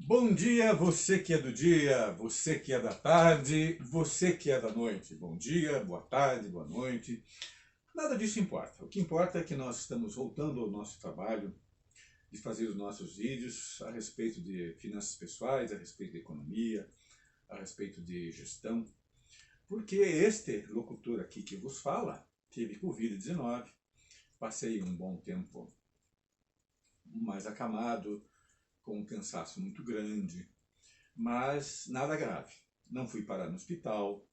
Bom dia, você que é do dia, você que é da tarde, você que é da noite. Bom dia, boa tarde, boa noite. Nada disso importa. O que importa é que nós estamos voltando ao nosso trabalho de fazer os nossos vídeos a respeito de finanças pessoais, a respeito de economia, a respeito de gestão. Porque este locutor aqui que vos fala teve Covid-19, passei um bom tempo mais acamado, com um cansaço muito grande, mas nada grave. Não fui parar no hospital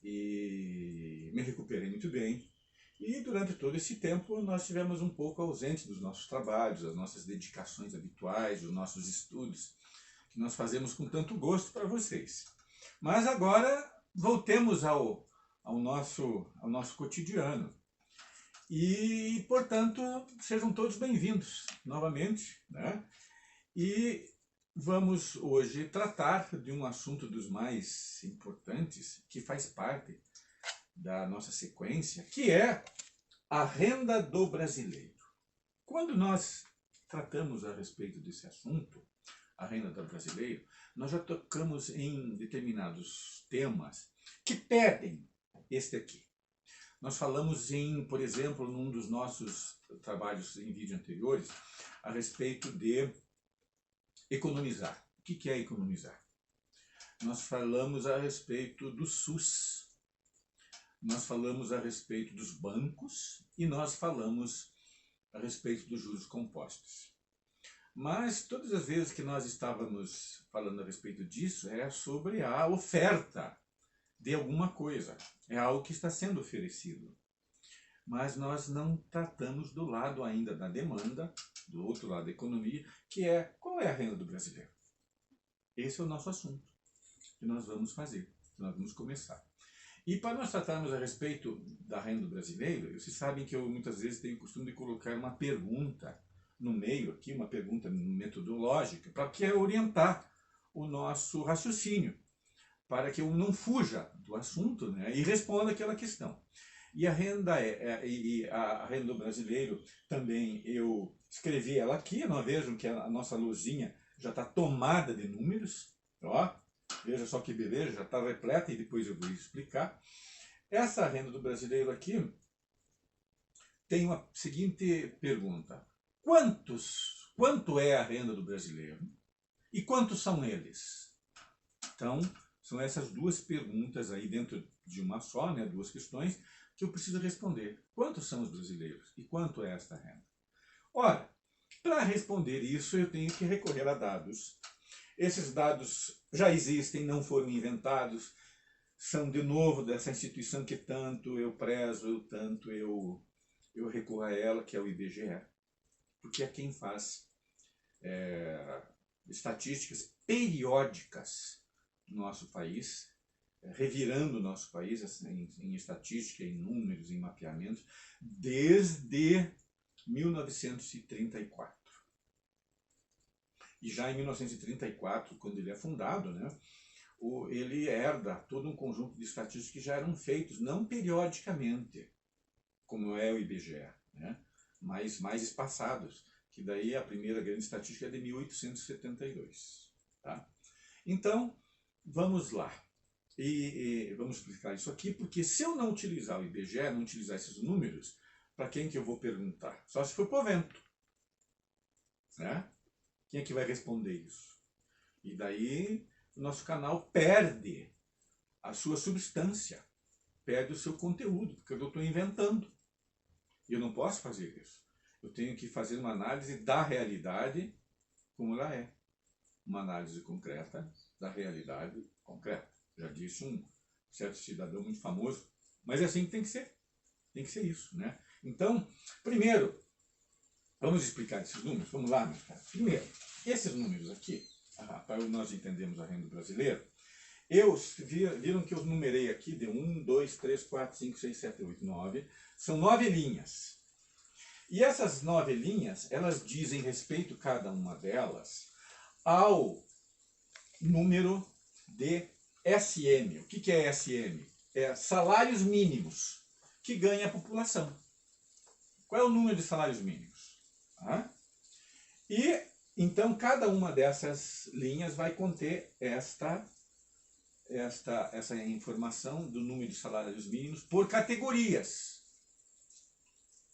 e me recuperei muito bem. E durante todo esse tempo nós estivemos um pouco ausentes dos nossos trabalhos, das nossas dedicações habituais, dos nossos estudos, que nós fazemos com tanto gosto para vocês. Mas agora voltemos ao nosso cotidiano. E, portanto, sejam todos bem-vindos novamente, né? E vamos hoje tratar de um assunto dos mais importantes, que faz parte da nossa sequência, que é a renda do brasileiro. Quando nós tratamos a respeito desse assunto, a renda do brasileiro, nós já tocamos em determinados temas que pedem este aqui. Nós falamos por exemplo, num dos nossos trabalhos em vídeo anteriores, a respeito de economizar. O que é economizar? Nós falamos a respeito do SUS, nós falamos a respeito dos bancos e nós falamos a respeito dos juros compostos. Mas todas as vezes que nós estávamos falando a respeito disso, é sobre a oferta de alguma coisa, é algo que está sendo oferecido. Mas nós não tratamos do lado ainda da demanda, do outro lado da economia, que é qual é a renda do brasileiro. Esse é o nosso assunto que nós vamos fazer, que nós vamos começar. E para nós tratarmos a respeito da renda do brasileiro, vocês sabem que eu muitas vezes tenho o costume de colocar uma pergunta no meio aqui, uma pergunta metodológica, para que orientar o nosso raciocínio, para que eu não fuja do assunto, né, e responda aquela questão. E a renda a renda do brasileiro também eu escrevi ela aqui, não vejam que a nossa luzinha já está tomada de números, ó, veja só que beleza, já está repleta e depois eu vou explicar. Essa renda do brasileiro aqui tem uma seguinte pergunta: quanto é a renda do brasileiro e quantos são eles? Então, são essas duas perguntas aí dentro de uma só, né, duas questões, que eu preciso responder. Quantos são os brasileiros e quanto é esta renda? Ora, para responder isso eu tenho que recorrer a dados. Esses dados já existem, não foram inventados, são de novo dessa instituição que tanto eu prezo, tanto eu recorro a ela, que é o IBGE, porque é quem faz estatísticas periódicas do nosso país, revirando o nosso país em estatística, em números, em mapeamentos, desde 1934. E já em 1934, quando ele é fundado, né, ele herda todo um conjunto de estatísticas que já eram feitos, não periodicamente, como é o IBGE, né, mas mais espaçados, que daí a primeira grande estatística é de 1872. Tá? Então, vamos lá. E vamos explicar isso aqui, porque se eu não utilizar o IBGE, não utilizar esses números, para quem que eu vou perguntar? Só se for por vento. Né? Quem é que vai responder isso? E daí o nosso canal perde a sua substância, perde o seu conteúdo, porque eu estou inventando. E eu não posso fazer isso. Eu tenho que fazer uma análise da realidade como ela é. Uma análise concreta da realidade concreta. Já disse um certo cidadão muito famoso, mas é assim que tem que ser. Tem que ser isso, né? Então, primeiro, vamos explicar esses números. Vamos lá, meus caras. Primeiro, esses números aqui, para nós entendermos a renda brasileira, viram que eu numerei aqui de 1, 2, 3, 4, 5, 6, 7, 8, 9. São 9 linhas. E essas 9 linhas, elas dizem respeito, cada uma delas, ao número de SM. O que é SM? É salários mínimos que ganha a população. Qual é o número de salários mínimos? E Então, cada uma dessas linhas vai conter essa informação do número de salários mínimos por categorias.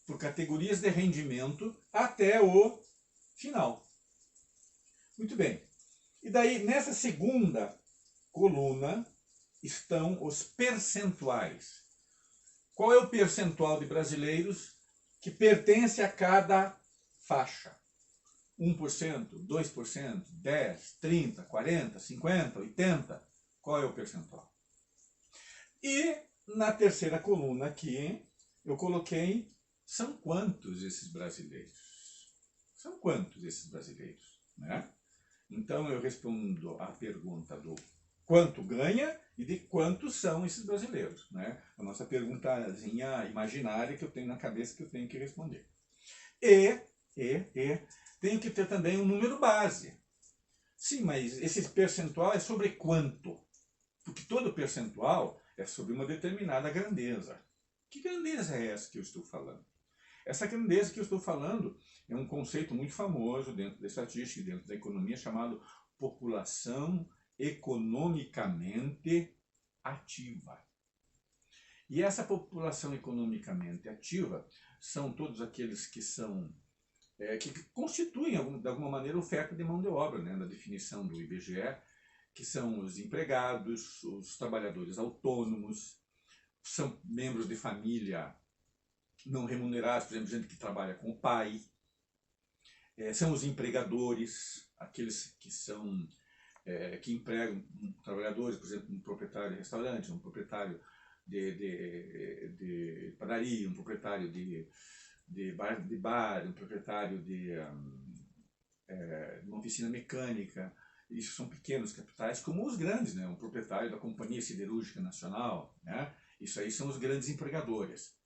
Por categorias de rendimento até o final. Muito bem. E daí, nessa segunda coluna, estão os percentuais. Qual é o percentual de brasileiros que pertence a cada faixa? 1%, 2%, 10%, 30%, 40%, 50%, 80%. Qual é o percentual? E na terceira coluna aqui, eu coloquei, são quantos esses brasileiros? São quantos esses brasileiros? Né? Então eu respondo a pergunta do quanto ganha e de quantos são esses brasileiros. Né? A nossa perguntazinha imaginária que eu tenho na cabeça que eu tenho que responder. E tenho que ter também um número base. Sim, mas esse percentual é sobre quanto? Porque todo percentual é sobre uma determinada grandeza. Que grandeza é essa que eu estou falando? Essa grandeza que eu estou falando é um conceito muito famoso dentro da estatística e dentro da economia chamado população economicamente ativa. E essa população economicamente ativa são todos aqueles que são que constituem, de alguma maneira, oferta de mão de obra, né, na definição do IBGE, que são os empregados, os trabalhadores autônomos, são membros de família não remunerados, por exemplo, gente que trabalha com o pai, são os empregadores, aqueles que são que empregam trabalhadores, por exemplo, um proprietário de restaurante, um proprietário de padaria, um proprietário de bar, um proprietário de uma oficina mecânica. Isso são pequenos capitais, como os grandes, né? Um proprietário da Companhia Siderúrgica Nacional, né? Isso aí são os grandes empregadores.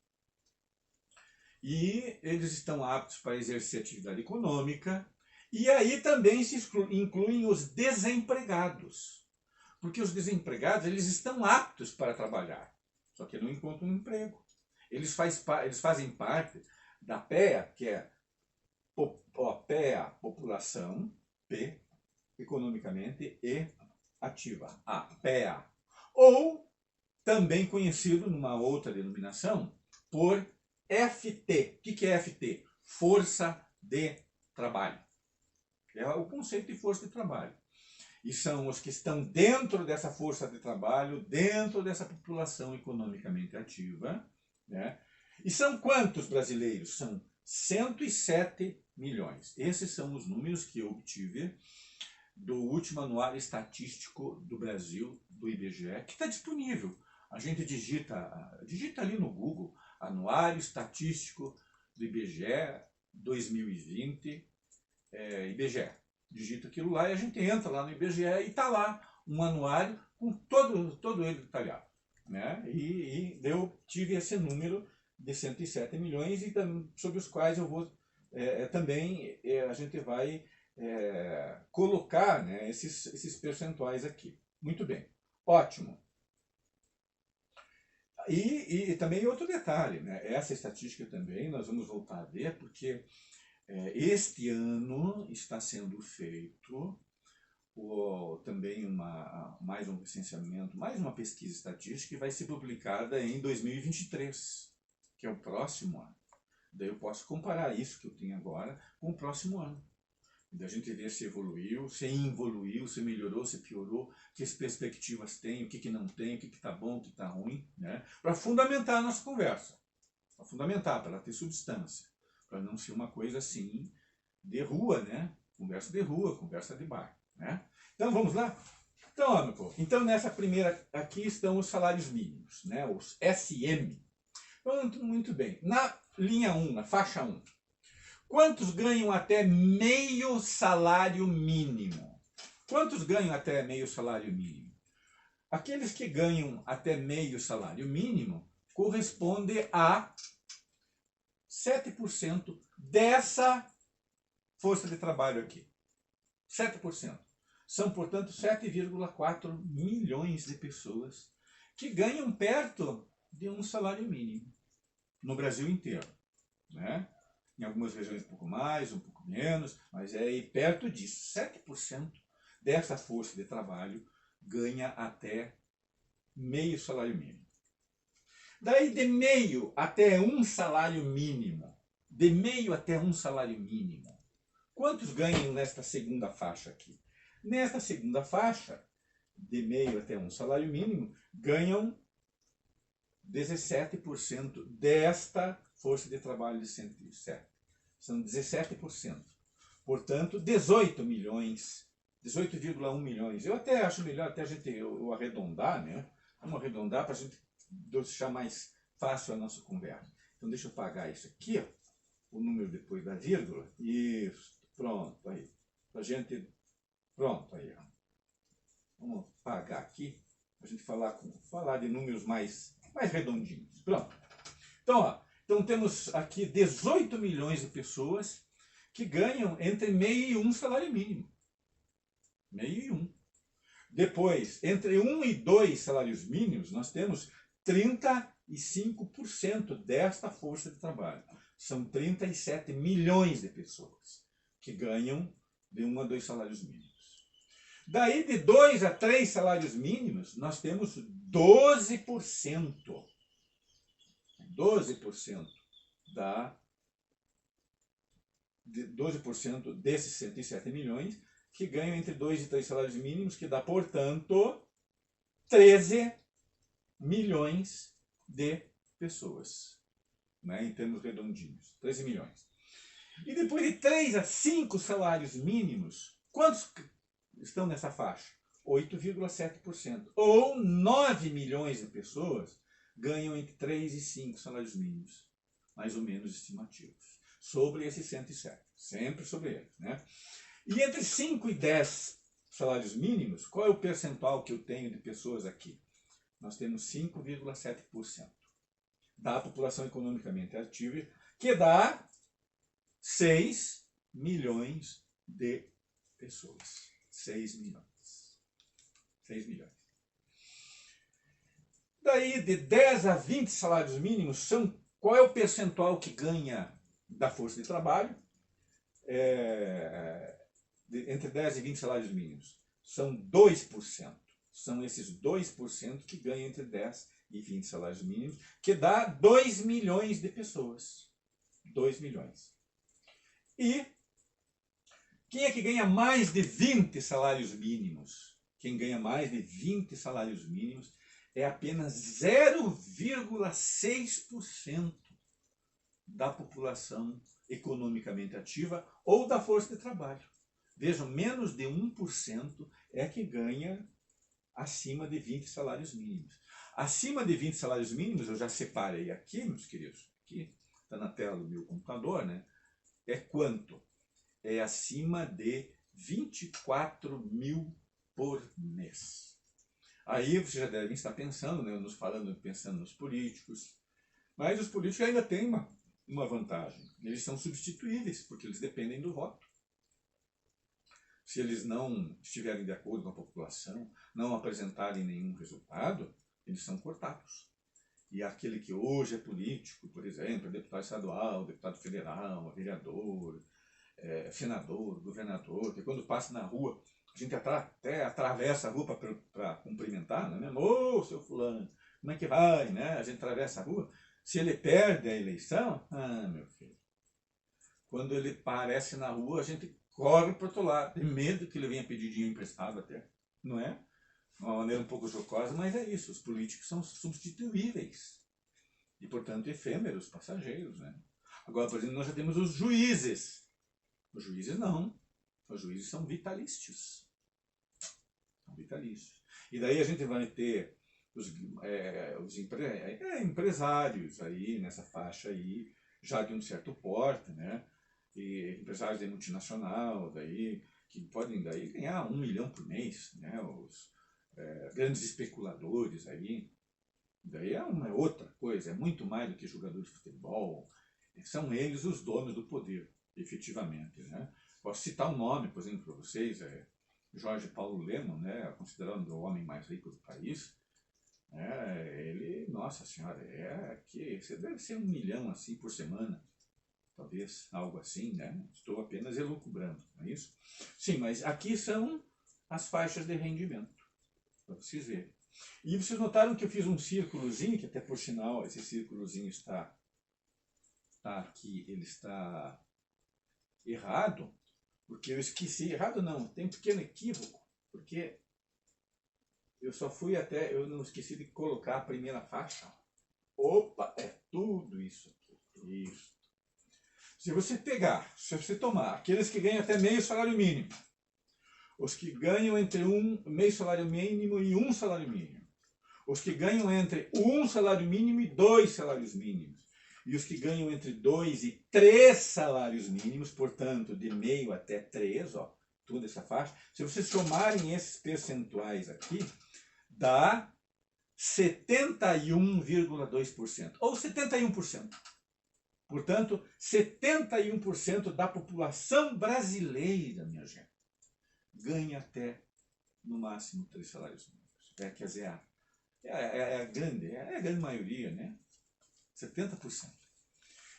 E eles estão aptos para exercer atividade econômica, e aí também se incluem os desempregados, porque os desempregados eles estão aptos para trabalhar, só que não encontram um emprego. Eles fazem parte da PEA, que é PEA, população, P, economicamente e ativa, a PEA, ou também conhecido numa outra denominação por FT. O que é FT? Força de trabalho. É o conceito de força de trabalho. E são os que estão dentro dessa força de trabalho, dentro dessa população economicamente ativa. Né? E são quantos brasileiros? São 107 milhões. Esses são os números que eu obtive do último anuário estatístico do Brasil, do IBGE, que está disponível. A gente digita ali no Google, Anuário Estatístico do IBGE 2020, IBGE. Digita aquilo lá e a gente entra lá no IBGE e está lá um anuário com todo ele detalhado. Né? E eu tive esse número de 107 milhões e sobre os quais eu vou também a gente vai colocar, né, esses percentuais aqui. Muito bem, ótimo. E também outro detalhe, né, essa estatística também nós vamos voltar a ver, porque este ano está sendo feito também mais um recenseamento, mais uma pesquisa estatística que vai ser publicada em 2023, que é o próximo ano. Daí eu posso comparar isso que eu tenho agora com o próximo ano. Da gente ver se evoluiu, se involuiu, se melhorou, se piorou, que perspectivas tem, o que não tem, o que está bom, o que está ruim, né? Para fundamentar a nossa conversa. Para fundamentar, para ela ter substância. Para não ser uma coisa assim de rua, né? Conversa de rua, conversa de bar, né? Então vamos lá? Então, ó, meu povo, então nessa primeira aqui estão os salários mínimos, né? Os SM. Então, muito bem. Na linha 1, na faixa 1, quantos ganham até meio salário mínimo? Quantos ganham até meio salário mínimo? Aqueles que ganham até meio salário mínimo corresponde a 7% dessa força de trabalho aqui. 7%. São, portanto, 7,4 milhões de pessoas que ganham perto de um salário mínimo no Brasil inteiro. Né? Em algumas regiões um pouco mais, um pouco menos, mas é aí perto disso. 7% dessa força de trabalho ganha até meio salário mínimo. Daí de meio até um salário mínimo. De meio até um salário mínimo. Quantos ganham nesta segunda faixa aqui? Nesta segunda faixa, de meio até um salário mínimo, ganham 17% desta força de trabalho de 107. São 17%. Portanto, 18 milhões, 18,1 milhões. Eu até acho melhor até a gente eu arredondar, né? Vamos arredondar para a gente deixar mais fácil a nossa conversa. Então, deixa eu pagar isso aqui, ó, o número depois da vírgula. Isso, pronto, aí. Para a gente, pronto, aí, ó. Vamos pagar aqui, para a gente falar de números mais redondinhos. Pronto. Então, ó, então temos aqui 18 milhões de pessoas que ganham entre meio e um salário mínimo. Meio e um. Depois, entre 1 e 2 salários mínimos, nós temos 35% desta força de trabalho. São 37 milhões de pessoas que ganham de 1 a 2 salários mínimos. Daí, de 2 a 3 salários mínimos, nós temos 12%. 12% 12% desses 107 milhões que ganham entre 2 e 3 salários mínimos, que dá, portanto, 13 milhões de pessoas, né, em termos redondinhos. 13 milhões. E depois de 3 a 5 salários mínimos, quantos estão nessa faixa? 8,7%. Ou 9 milhões de pessoas ganham entre 3 e 5 salários mínimos, mais ou menos estimativos, sobre esses 107, sempre sobre eles, né? E entre 5 e 10 salários mínimos, qual é o percentual que eu tenho de pessoas aqui? Nós temos 5,7% da população economicamente ativa, que dá 6 milhões de pessoas. 6 milhões. 6 milhões. Daí, de 10 a 20 salários mínimos, qual é o percentual que ganha da força de trabalho? Entre 10 e 20 salários mínimos. São 2%. São esses 2% que ganham entre 10 e 20 salários mínimos, que dá 2 milhões de pessoas. 2 milhões. E quem é que ganha mais de 20 salários mínimos? Quem ganha mais de 20 salários mínimos é apenas 0,6% da população economicamente ativa ou da força de trabalho. Vejam, menos de 1% é que ganha acima de 20 salários mínimos. Acima de 20 salários mínimos, eu já separei aqui, meus queridos, aqui está na tela do meu computador, né? É quanto? É acima de 24 mil por mês. Aí vocês já devem estar pensando, né, pensando nos políticos, mas os políticos ainda têm uma vantagem. Eles são substituíveis, porque eles dependem do voto. Se eles não estiverem de acordo com a população, não apresentarem nenhum resultado, eles são cortados. E aquele que hoje é político, por exemplo, deputado estadual, deputado federal, vereador, senador, governador, que quando passa na rua, a gente até atravessa a rua para cumprimentar, não é mesmo? Ô, seu fulano, como é que vai, né? A gente atravessa a rua. Se ele perde a eleição, meu filho, quando ele aparece na rua, a gente corre para o outro lado, tem medo que ele venha pedir dinheiro emprestado até, não é? De uma maneira um pouco jocosa, mas é isso, os políticos são substituíveis e, portanto, efêmeros, passageiros, né? Agora, por exemplo, nós já temos os juízes. Os juízes não, os juízes são vitalícios. São vitalícios. E daí a gente vai ter os empresários aí, nessa faixa aí, já de um certo porte, né? E empresários de multinacional, daí, que podem daí ganhar 1 milhão por mês, né? Os grandes especuladores aí, daí é uma outra coisa, é muito mais do que jogadores de futebol, são eles os donos do poder, efetivamente, né? Posso citar um nome, por exemplo, para vocês, Jorge Paulo Lemann, né? Considerando o homem mais rico do país, ele, nossa senhora, que você deve ser 1 milhão assim por semana. talvez algo assim, né? Estou apenas elucubrando, não é isso? Sim, mas aqui são as faixas de rendimento, para vocês verem. E vocês notaram que eu fiz um círculozinho, que até por sinal esse círculozinho está aqui, ele está errado, porque eu esqueci, errado não, tem um pequeno equívoco, porque eu só fui até, eu não esqueci de colocar a primeira faixa. Opa, é tudo isso aqui. Isso. Se você pegar, se você tomar aqueles que ganham até meio salário mínimo, os que ganham entre meio salário mínimo e um salário mínimo, os que ganham entre um salário mínimo e 2 salários mínimos, e os que ganham entre 2 e 3 salários mínimos, portanto, de meio até 3, ó, toda essa faixa, se vocês somarem esses percentuais aqui, dá 71,2%, ou 71%. Portanto, 71% da população brasileira, minha gente, ganha até, no máximo, 3 salários mínimos. Quer dizer, é a grande maioria, né? 70%.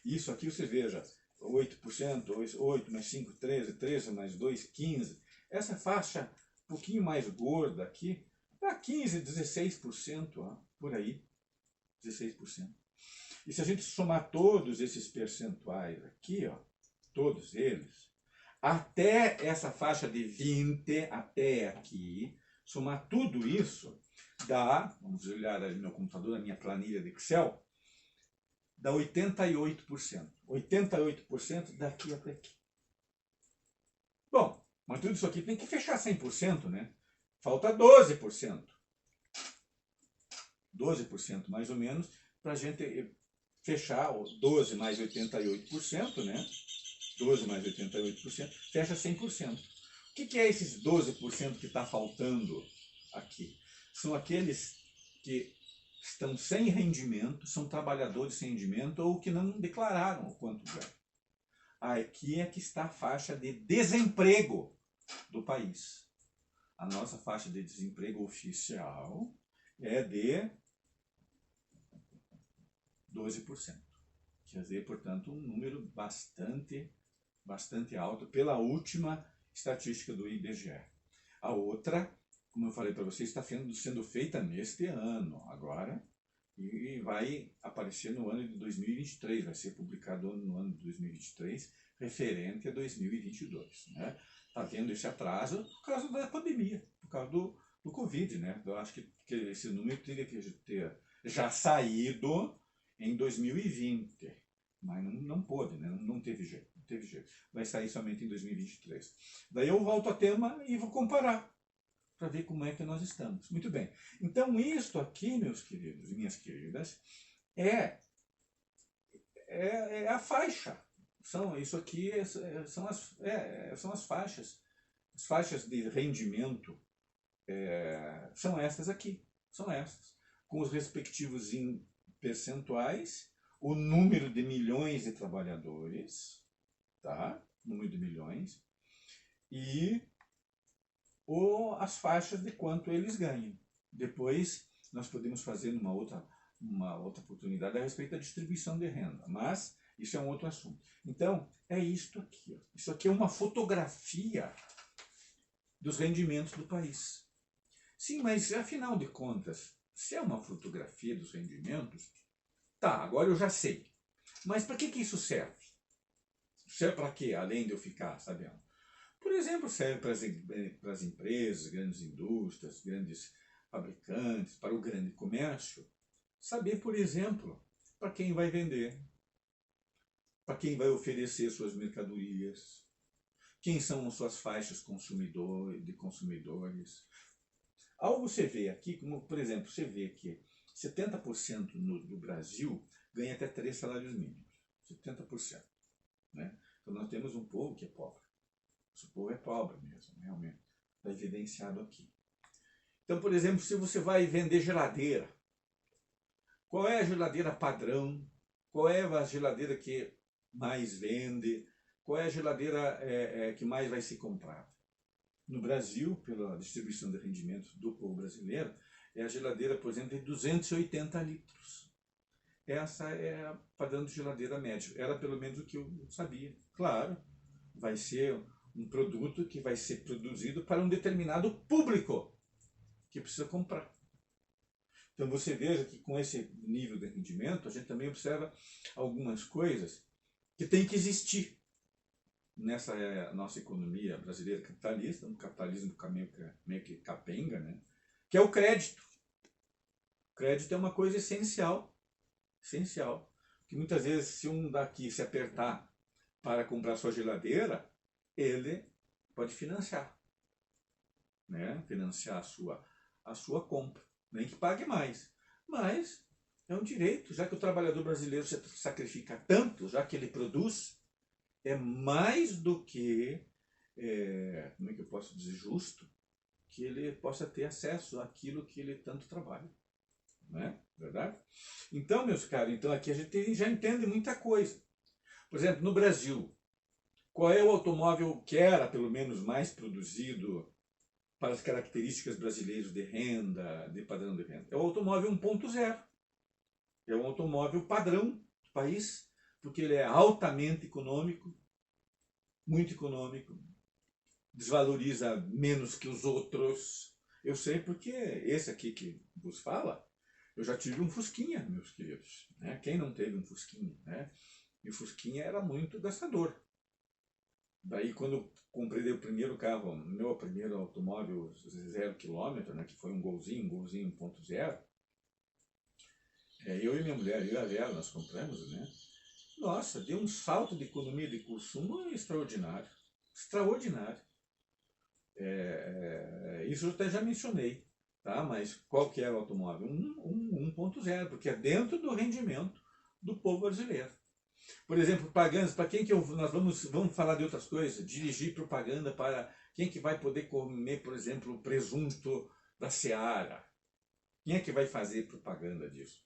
Isso aqui você veja, 8%, 8 mais 5, 13, 13 mais 2, 15. Essa faixa um pouquinho mais gorda aqui, dá 15, 16%, ó, por aí. 16%. E se a gente somar todos esses percentuais aqui, ó, todos eles, até essa faixa de 20, até aqui, somar tudo isso, dá, vamos olhar ali no meu computador, na minha planilha de Excel, dá 88%. 88% daqui até aqui. Bom, mas tudo isso aqui tem que fechar 100%, né? Falta 12%. 12% mais ou menos, para a gente fechar 12 mais 88%, né? 12 mais 88%, fecha 100%. O que é esses 12% que está faltando aqui? São aqueles que estão sem rendimento, são trabalhadores sem rendimento ou que não declararam o quanto ganham. Aqui é que está a faixa de desemprego do país. A nossa faixa de desemprego oficial é de 12%. Quer dizer, portanto, um número bastante alto pela última estatística do IBGE. A outra, como eu falei para vocês, está sendo feita neste ano, agora, e vai aparecer no ano de 2023, vai ser publicado no ano de 2023, referente a 2022. Né? Está tendo esse atraso por causa da pandemia, por causa do Covid. Né? Eu acho que esse número teria que ter já saído em 2020, mas não pôde, né? Não teve jeito. Vai sair somente em 2023. Daí eu volto ao tema e vou comparar, para ver como é que nós estamos. Muito bem. Então, isto aqui, meus queridos e minhas queridas, é a faixa. Isso aqui são as faixas. As faixas de rendimento são essas aqui. São essas. Com os respectivos percentuais, o número de milhões de trabalhadores, tá? Número de milhões, e as faixas de quanto eles ganham. Depois nós podemos fazer uma outra oportunidade a respeito da distribuição de renda, mas isso é um outro assunto. Então, é isto aqui. Ó. Isso aqui é uma fotografia dos rendimentos do país. Sim, mas afinal de contas, se é uma fotografia dos rendimentos, tá, agora eu já sei. Mas para que isso serve? Serve para quê, além de eu ficar sabendo? Por exemplo, serve para as empresas, grandes indústrias, grandes fabricantes, para o grande comércio. Saber, por exemplo, para quem vai vender, para quem vai oferecer suas mercadorias, quem são as suas faixas de consumidores. Ao você ver aqui, como por exemplo, você vê que 70% do Brasil ganha até 3 salários mínimos. 70%. Né? Então nós temos um povo que é pobre. Esse povo é pobre mesmo, realmente. Está evidenciado aqui. Então, por exemplo, se você vai vender geladeira, qual é a geladeira padrão? Qual é a geladeira que mais vende? Qual é a geladeira que mais vai ser comprada? No Brasil, pela distribuição de rendimentos do povo brasileiro, é a geladeira, por exemplo, de 280 litros. essa é a padrão de geladeira médio. Era pelo menos o que eu sabia. Claro, vai ser um produto que vai ser produzido para um determinado público que precisa comprar. Então você veja que com esse nível de rendimento, a gente também observa algumas coisas que tem que existir nessa nossa economia brasileira capitalista, um capitalismo meio que capenga, né? Que é o crédito. O crédito é uma coisa essencial, essencial. Que muitas vezes, se um daqui se apertar para comprar sua geladeira, ele pode financiar, né? Financiar a sua compra. Nem que pague mais. Mas é um direito, já que o trabalhador brasileiro se sacrifica tanto, já que ele produz, é mais do que, como é que eu posso dizer, justo, que ele possa ter acesso àquilo que ele tanto trabalha. Não é verdade? Então, meus caros, então aqui a gente já entende muita coisa. Por exemplo, no Brasil, qual é o automóvel que era, pelo menos, mais produzido para as características brasileiras de renda, de padrão de renda? É o automóvel 1.0. É um automóvel padrão do país, porque ele é altamente econômico, muito econômico, desvaloriza menos que os outros. Eu sei porque esse aqui que vos fala, eu já tive um Fusquinha, meus queridos. Né? Quem não teve um Fusquinha? Né? E o Fusquinha era muito gastador. Daí, quando eu comprei o primeiro carro, meu primeiro automóvel 0 km, né, que foi um Golzinho 1.0, eu e minha mulher, eu e a Vera, nós compramos, né? Nossa, deu um salto de economia de consumo extraordinário. Extraordinário. Isso eu até já mencionei, tá? Mas qual que é o automóvel? 1.0, porque é dentro do rendimento do povo brasileiro. Por exemplo, propagandas, para quem que nós vamos falar de outras coisas, dirigir propaganda para quem que vai poder comer, por exemplo, o presunto da Seara. Quem é que vai fazer propaganda disso?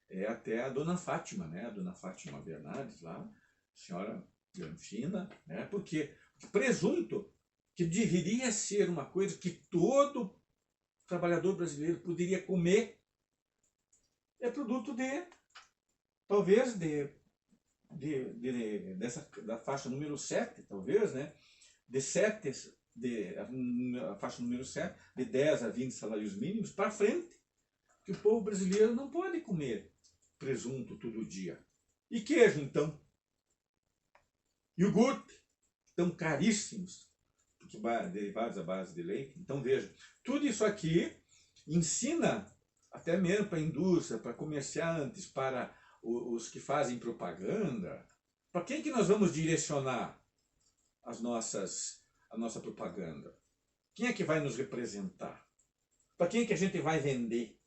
É até a dona Fátima, né? A dona Fátima Bernardes lá, senhora Granfina, né? Porque presunto, que deveria ser uma coisa que todo trabalhador brasileiro poderia comer, é produto talvez, da faixa número 7, talvez, né? A faixa número 7, de 10 a 20 salários mínimos para frente, que o povo brasileiro não pode comer presunto todo dia. E queijo, então? Iogurte, tão caríssimos, porque derivados à base de leite. Então, veja, tudo isso aqui ensina até mesmo para a indústria, para comerciantes, para os que fazem propaganda. Para quem que nós vamos direcionar a nossa propaganda? Quem é que vai nos representar? Para quem é que a gente vai vender?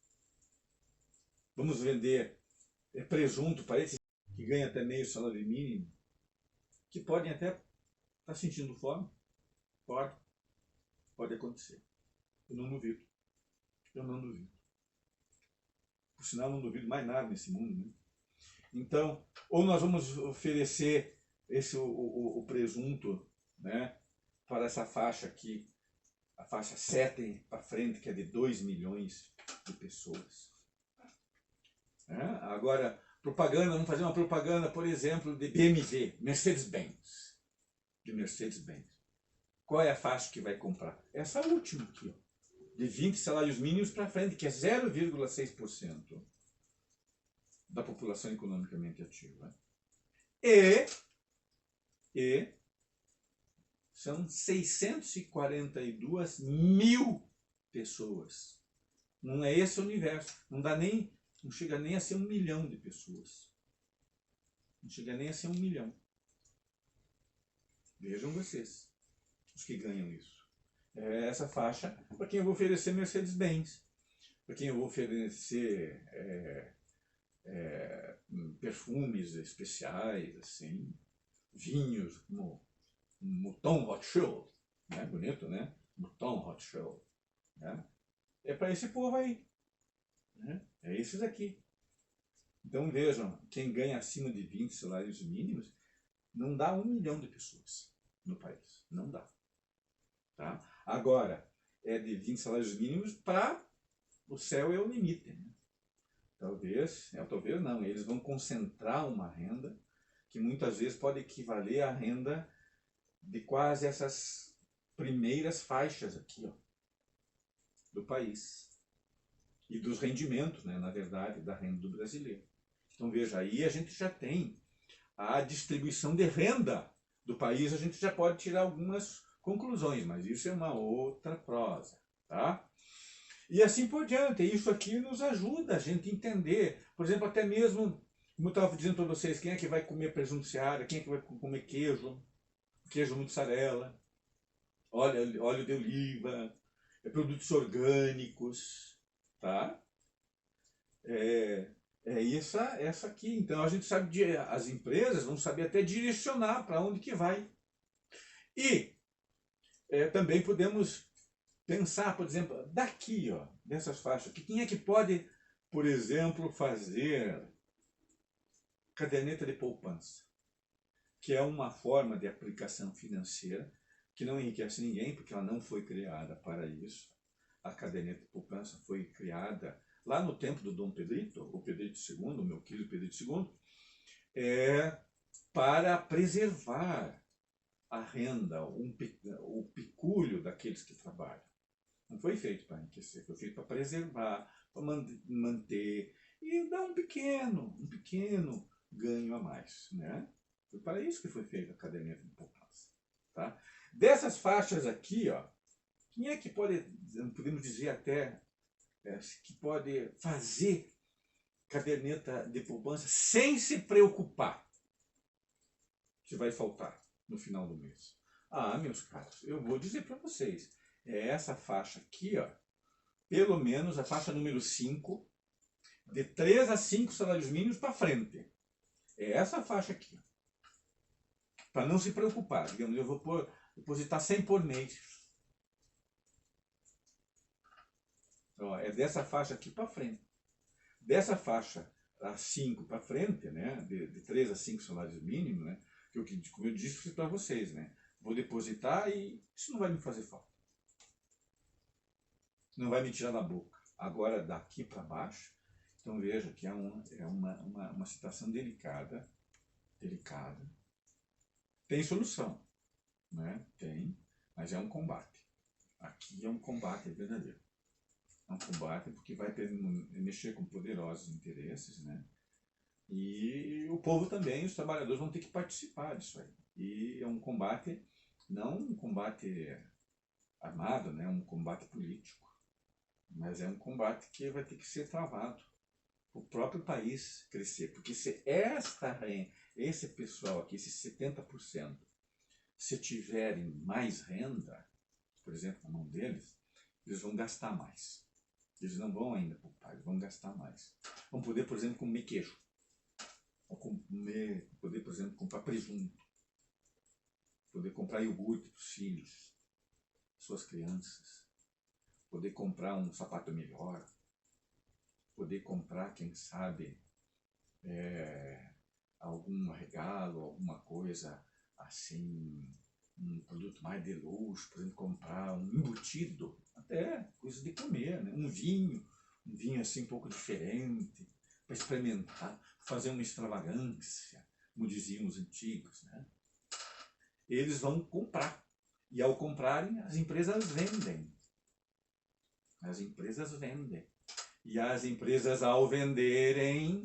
Vamos vender presunto para esses que ganham até meio salário mínimo, que podem até estar sentindo fome? Pode acontecer. Eu não duvido. Eu não duvido. Por sinal, eu não duvido mais nada nesse mundo, né? Então, ou nós vamos oferecer o presunto, né, para essa faixa aqui, a faixa 7 para frente, que é de 2 milhões de pessoas. Agora, propaganda, vamos fazer uma propaganda, por exemplo, de BMW, Mercedes-Benz. De Mercedes-Benz. Qual é a faixa que vai comprar? Essa última aqui, ó, de 20 salários mínimos para frente, que é 0,6% da população economicamente ativa. E são 642 mil pessoas. Não é esse o universo. Não chega nem a ser 1 milhão de pessoas. Não chega nem a ser 1 milhão. Vejam vocês, os que ganham isso. É essa faixa para quem eu vou oferecer Mercedes-Benz, para quem eu vou oferecer perfumes especiais, assim, vinhos como Mouton Rothschild, né? Bonito, né? Mouton Rothschild, né? É para esse povo aí, né? É esses aqui. Então vejam, quem ganha acima de 20 salários mínimos, não dá 1 milhão de pessoas no país, não dá. Tá? Agora, é de 20 salários mínimos para o céu é o limite. Né? talvez não, eles vão concentrar uma renda que muitas vezes pode equivaler à renda de quase essas primeiras faixas aqui, ó, do país. E dos rendimentos, né, na verdade, da renda do brasileiro. Então veja, aí a gente já tem a distribuição de renda do país, a gente já pode tirar algumas conclusões, mas isso é uma outra prosa, tá? E assim por diante, isso aqui nos ajuda a gente a entender, por exemplo, até mesmo, como eu estava dizendo para vocês, quem é que vai comer presunto seara, quem é que vai comer queijo mussarela, óleo de oliva, produtos orgânicos, tá? Essa aqui. Então a gente sabe, as empresas vão saber até direcionar para onde que vai. E também podemos pensar, por exemplo, daqui, ó, dessas faixas, que quem é que pode, por exemplo, fazer caderneta de poupança, que é uma forma de aplicação financeira que não enriquece ninguém, porque ela não foi criada para isso. A caderneta de poupança foi criada lá no tempo do Dom Pedrito, o Pedrito II, o meu querido Pedrito II, para preservar a renda, o pecúlio daqueles que trabalham. Não foi feito para enriquecer, foi feito para preservar, para manter e dar um pequeno ganho a mais, né? Foi para isso que foi feita a caderneta de poupança, tá? Dessas faixas aqui, ó, quem é que podemos dizer até, que pode fazer caderneta de poupança sem se preocupar se vai faltar no final do mês? Ah, meus caros, eu vou dizer para vocês, é essa faixa aqui, ó, pelo menos a faixa número 5, de 3 a 5 salários mínimos para frente. É essa faixa aqui. Para não se preocupar, digamos, eu vou depositar 100 por mês. Ó, é dessa faixa aqui para frente. Dessa faixa a 5 para frente, né, de 3 a 5 salários mínimos, né, como eu disse para vocês, né, vou depositar e isso não vai me fazer falta. Não vai me tirar da boca. Agora, daqui para baixo, então veja que é uma situação delicada. Tem solução, né? Tem, mas é um combate. Aqui é um combate verdadeiro. É um combate porque vai mexer com poderosos interesses, né? E o povo também, os trabalhadores vão ter que participar disso aí. E é um combate, não um combate armado, né? Um combate político. Mas é um combate que vai ter que ser travado. O próprio país crescer. Porque se esse pessoal aqui, esses 70%, se tiverem mais renda, por exemplo, na mão deles, eles vão gastar mais. Eles não vão ainda poupar, eles vão gastar mais. Vão poder, por exemplo, comer queijo. Ou poder, por exemplo, comprar presunto. Poder comprar iogurte para os filhos, suas crianças. Poder comprar um sapato melhor, poder comprar, quem sabe, algum regalo, alguma coisa assim, um produto mais de luxo, por exemplo, comprar um embutido, até coisa de comer, né? Um vinho assim um pouco diferente, para experimentar, fazer uma extravagância, como diziam os antigos, né? Eles vão comprar, e ao comprarem, as empresas vendem. As empresas vendem. E as empresas, ao venderem,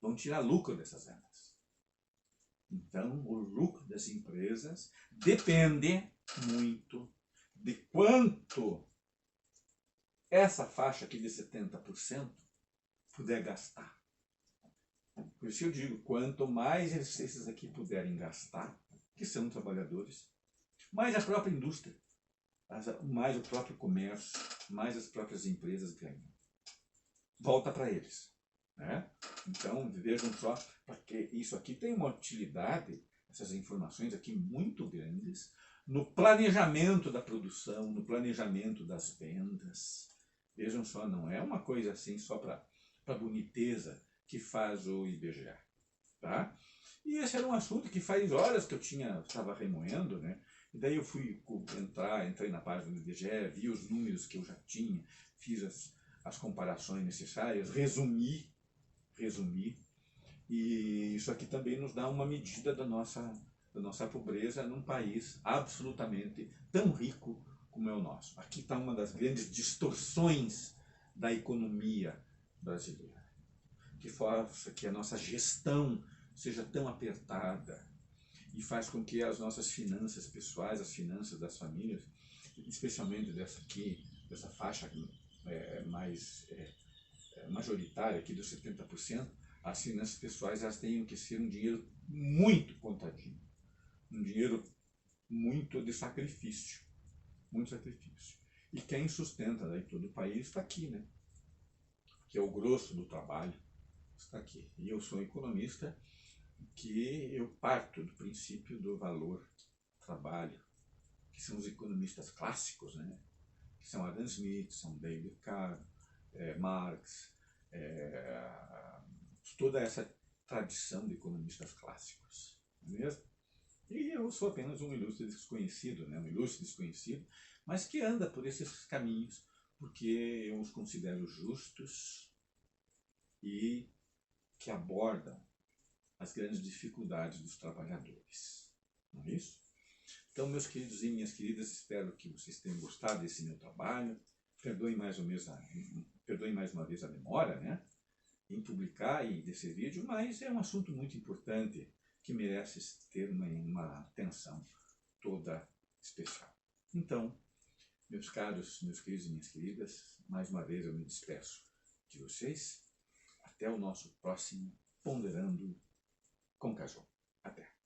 vão tirar lucro dessas vendas. Então, o lucro das empresas depende muito de quanto essa faixa aqui de 70% puder gastar. Por isso eu digo, quanto mais esses aqui puderem gastar, que são trabalhadores, mais a própria indústria, mais o próprio comércio, mais as próprias empresas ganham. Volta para eles, né? Então, vejam só, porque isso aqui tem uma utilidade, essas informações aqui muito grandes, no planejamento da produção, no planejamento das vendas. Vejam só, não é uma coisa assim só para boniteza que faz o IBGE, tá? E esse era um assunto que faz horas que eu estava remoendo, né? E daí eu entrei na página do IBGE, vi os números que eu já tinha, fiz as comparações necessárias, resumi resumir. E isso aqui também nos dá uma medida da nossa pobreza num país absolutamente tão rico como é o nosso. Aqui está uma das grandes distorções da economia brasileira, que força que a nossa gestão seja tão apertada e faz com que as nossas finanças pessoais, as finanças das famílias, especialmente dessa faixa mais majoritária aqui dos 70%, as finanças pessoais elas tenham que ser um dinheiro muito contadinho, um dinheiro muito de sacrifício, muito sacrifício. E quem sustenta daí todo o país está aqui, né? Que é o grosso do trabalho, está aqui. E eu sou economista, que eu parto do princípio do valor trabalho, que são os economistas clássicos, né? Que são Adam Smith, são David Ricardo, Marx, toda essa tradição de economistas clássicos, não é mesmo? E eu sou apenas um ilustre desconhecido, né? Um ilustre desconhecido, mas que anda por esses caminhos, porque eu os considero justos e que abordam as grandes dificuldades dos trabalhadores, não é isso? Então, meus queridos e minhas queridas, espero que vocês tenham gostado desse meu trabalho. Perdoem mais uma vez a demora, né, em publicar desse vídeo, mas é um assunto muito importante que merece ter uma atenção toda especial. Então, meus caros, meus queridos e minhas queridas, mais uma vez eu me despeço de vocês. Até o nosso próximo Ponderando com Cajô. Até!